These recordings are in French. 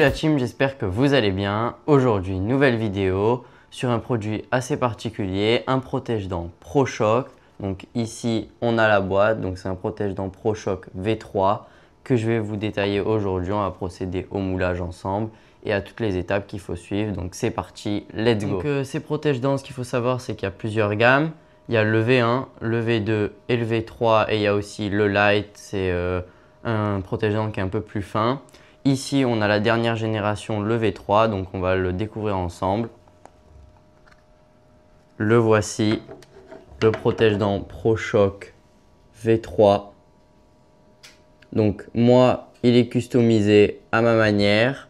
la team, j'espère que vous allez bien. Aujourd'hui, nouvelle vidéo sur un produit assez particulier, un protège-dents ProChoc. Donc ici, on a la boîte, donc c'est un protège-dents ProChoc V3 que je vais vous détailler aujourd'hui. On va procéder au moulage ensemble et à toutes les étapes qu'il faut suivre. Donc c'est parti, let's go. Donc ces protège-dents, ce qu'il faut savoir, c'est qu'il y a plusieurs gammes. Il y a le V1, le V2 et le V3 et il y a aussi le Light, c'est un protège-dents qui est un peu plus fin. Ici, on a la dernière génération, le V3, donc on va le découvrir ensemble. Le voici, le protège-dents ProChoc V3. Donc moi, il est customisé à ma manière.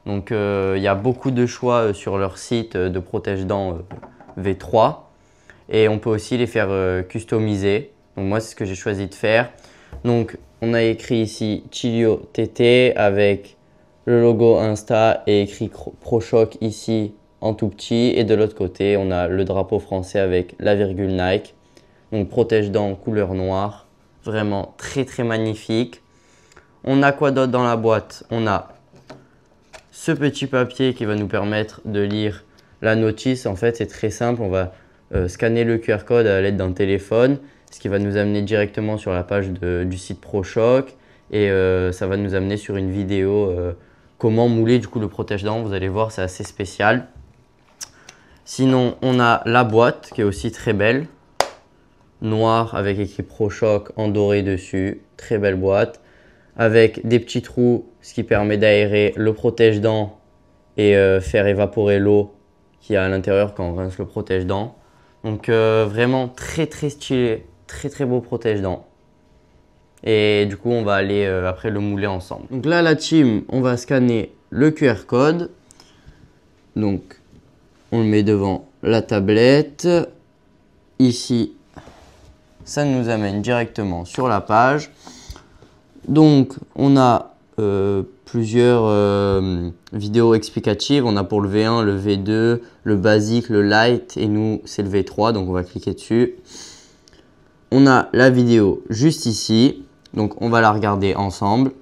Donc il y a beaucoup de choix sur leur site de protège-dents V3. Et on peut aussi les faire customiser. Donc moi, c'est ce que j'ai choisi de faire. Donc on a écrit ici Chilio TT avec le logo Insta et écrit ProChoc ici en tout petit. Et de l'autre côté, on a le drapeau français avec la virgule Nike. Donc protège-dents couleur noire. Vraiment très très magnifique. On a quoi d'autre dans la boîte? On a ce petit papier qui va nous permettre de lire la notice. En fait, c'est très simple. On va scanner le QR code à l'aide d'un téléphone, ce qui va nous amener directement sur la page du site ProChoc et ça va nous amener sur une vidéo comment mouler du coup le protège-dents. Vous allez voir, c'est assez spécial. Sinon, on a la boîte qui est aussi très belle, noire avec écrit ProChoc en doré dessus, très belle boîte avec des petits trous, ce qui permet d'aérer le protège-dents et faire évaporer l'eau qu'il y a à l'intérieur quand on rince le protège-dents. Donc vraiment très très stylé, très très beau protège-dents. Et du coup, on va aller après le mouler ensemble. Donc là, la team, on va scanner le QR code. Donc, on le met devant la tablette. Ici, ça nous amène directement sur la page. Donc, on a plusieurs vidéos explicatives. On a pour le V1, le V2, le basique, le light et nous, c'est le V3. Donc, on va cliquer dessus. On a la vidéo juste ici. Donc, on va la regarder ensemble.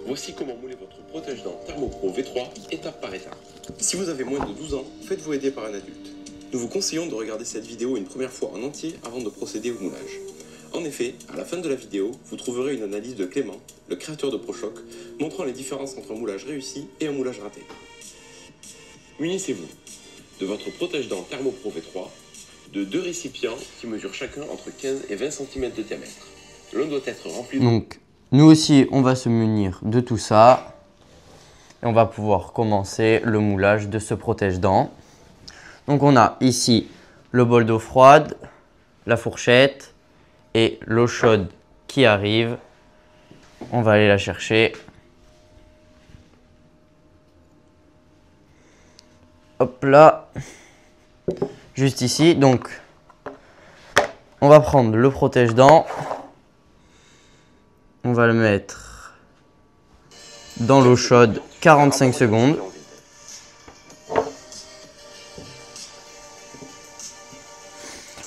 Voici comment mouler votre protège-dents Thermopro V3 étape par étape. Si vous avez moins de 12 ans, faites-vous aider par un adulte. Nous vous conseillons de regarder cette vidéo une première fois en entier avant de procéder au moulage. En effet, à la fin de la vidéo, vous trouverez une analyse de Clément, le créateur de ProChoc, montrant les différences entre un moulage réussi et un moulage raté. Munissez-vous de votre protège-dents Thermopro V3 de deux récipients qui mesurent chacun entre 15 et 20 cm de diamètre. L'un doit être rempli de... Donc, nous aussi, on va se munir de tout ça. Et on va pouvoir commencer le moulage de ce protège-dents. Donc, on a ici le bol d'eau froide, la fourchette et l'eau chaude qui arrive. On va aller la chercher. Hop là. Juste ici. Donc, on va prendre le protège-dents. On va le mettre dans l'eau chaude 45 secondes.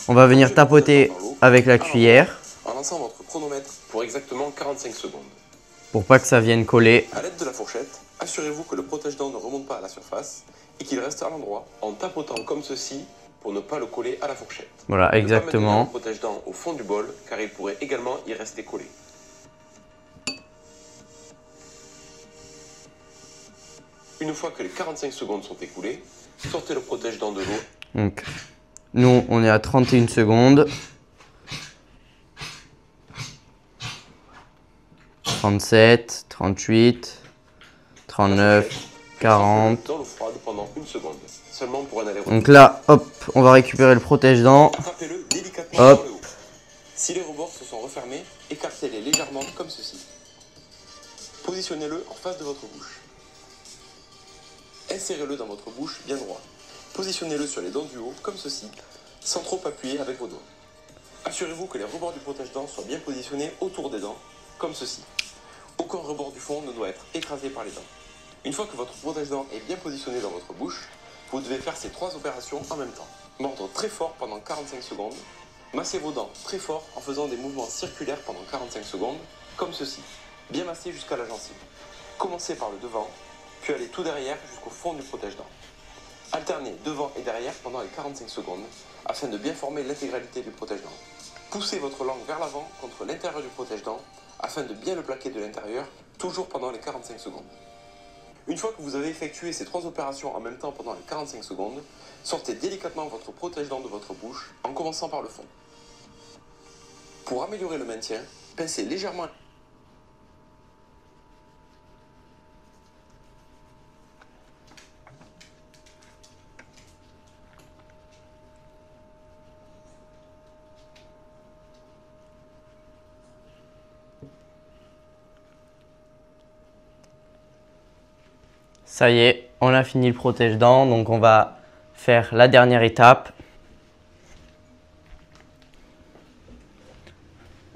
On va venir tapoter avec la cuillère en lançant votre chronomètre pour exactement 45 secondes. Pour pas que ça vienne coller. A l'aide de la fourchette, assurez-vous que le protège-dents ne remonte pas à la surface et qu'il reste à l'endroit en tapotant comme ceci pour ne pas le coller à la fourchette. Voilà, exactement. Ne pas mettre le protège-dents au fond du bol car il pourrait également y rester collé. Une fois que les 45 secondes sont écoulées, sortez le protège-dents de l'eau. Donc, nous, on est à 31 secondes. 37, 38, 39, 40. Dans l'eau froide pendant une seconde, seulement pour un aller-retour. Donc là, hop, on va récupérer le protège-dents. Attrapez-le délicatement Hop. sur le haut. Si les rebords se sont refermés, écartez-les légèrement comme ceci. Positionnez-le en face de votre bouche. Insérez-le dans votre bouche bien droit. Positionnez-le sur les dents du haut comme ceci, sans trop appuyer avec vos doigts. Assurez-vous que les rebords du protège-dents soient bien positionnés autour des dents, comme ceci. Aucun rebord du fond ne doit être écrasé par les dents. Une fois que votre protège-dents est bien positionné dans votre bouche, vous devez faire ces trois opérations en même temps. Mordre très fort pendant 45 secondes. Massez vos dents très fort en faisant des mouvements circulaires pendant 45 secondes, comme ceci. Bien masser jusqu'à la gencive. Commencez par le devant, puis allez tout derrière jusqu'au fond du protège-dents. Alternez devant et derrière pendant les 45 secondes afin de bien former l'intégralité du protège-dents. Poussez votre langue vers l'avant contre l'intérieur du protège-dents afin de bien le plaquer de l'intérieur, toujours pendant les 45 secondes. Une fois que vous avez effectué ces 3 opérations en même temps pendant les 45 secondes, sortez délicatement votre protège-dents de votre bouche en commençant par le fond. Pour améliorer le maintien, pincez légèrement. Ça y est, on a fini le protège-dents, donc on va faire la dernière étape.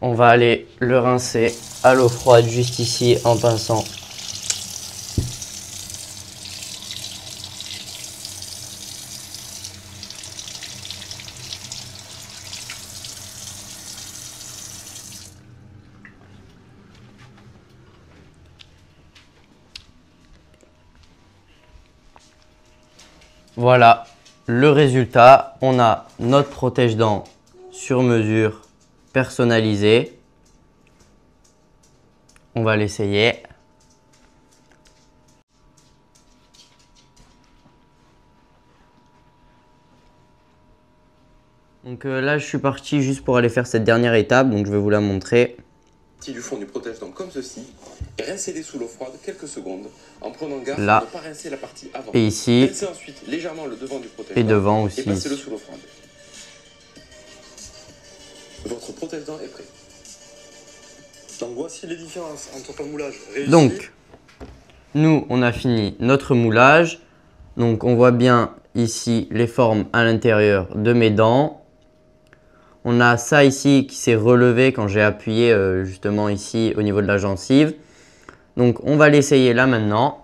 On va aller le rincer à l'eau froide juste ici en pinçant. Voilà le résultat. On a notre protège-dents sur mesure, personnalisé. On va l'essayer. Donc là, je suis parti juste pour aller faire cette dernière étape. Donc je vais vous la montrer. Du fond du protège-dents comme ceci et rincez-les sous l'eau froide quelques secondes en prenant garde là, de ne pas rincer la partie avant. Et ici. Rincez ensuite légèrement le devant du protège-dents et devant aussi. Et passez-le sous l'eau froide. Votre protège-dents est prêt. Donc voici les différences entre le moulage réussi. Donc, nous, on a fini notre moulage. Donc, on voit bien ici les formes à l'intérieur de mes dents. On a ça ici qui s'est relevé quand j'ai appuyé justement ici au niveau de la gencive. Donc, on va l'essayer là maintenant.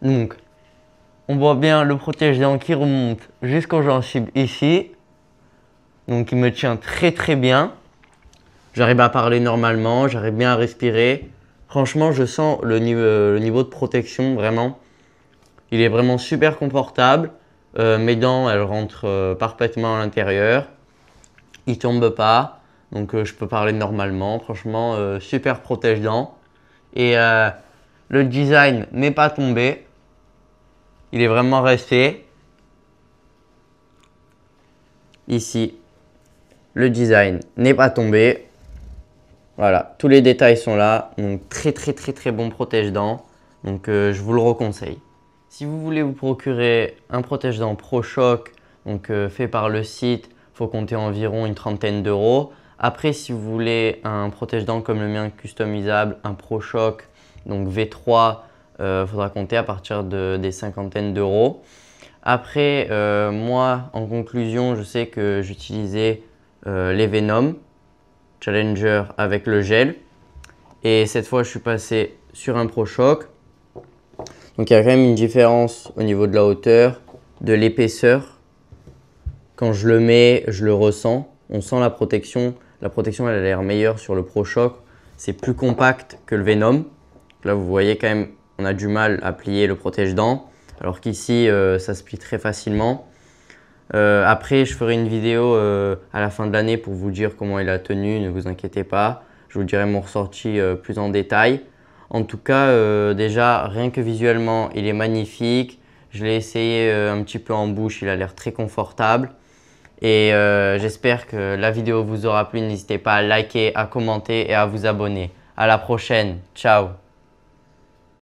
Donc, on voit bien le protège-dents qui remonte jusqu'aux gencives ici. Donc, il me tient très très bien. J'arrive à parler normalement, j'arrive bien à respirer. Franchement, je sens le niveau de protection vraiment. Il est vraiment super confortable. Mes dents, elles rentrent parfaitement à l'intérieur. Ils ne tombent pas. Donc, je peux parler normalement. Franchement, super protège-dents. Et le design n'est pas tombé. Il est vraiment resté. Ici, le design n'est pas tombé. Voilà, tous les détails sont là. Donc, très bon protège-dents. Donc, je vous le reconseille. Si vous voulez vous procurer un protège-dents ProChoc, donc fait par le site, il faut compter environ une trentaine d'euros. Après, si vous voulez un protège-dents comme le mien customisable, un ProChoc, donc V3, faudra compter à partir des cinquantaines d'euros. Après, moi, en conclusion, je sais que j'utilisais les Venom Challenger avec le gel. Et cette fois, je suis passé sur un ProChoc. Donc, il y a quand même une différence au niveau de la hauteur, de l'épaisseur. Quand je le mets, je le ressens. On sent la protection. La protection, elle a l'air meilleure sur le ProChoc. C'est plus compact que le Venom. Là, vous voyez quand même, on a du mal à plier le protège-dents. Alors qu'ici, ça se plie très facilement. Après, je ferai une vidéo à la fin de l'année pour vous dire comment il a tenu. Ne vous inquiétez pas. Je vous dirai mon ressorti plus en détail. En tout cas, déjà, rien que visuellement, il est magnifique. Je l'ai essayé un petit peu en bouche. Il a l'air très confortable. Et j'espère que la vidéo vous aura plu. N'hésitez pas à liker, à commenter et à vous abonner. À la prochaine. Ciao.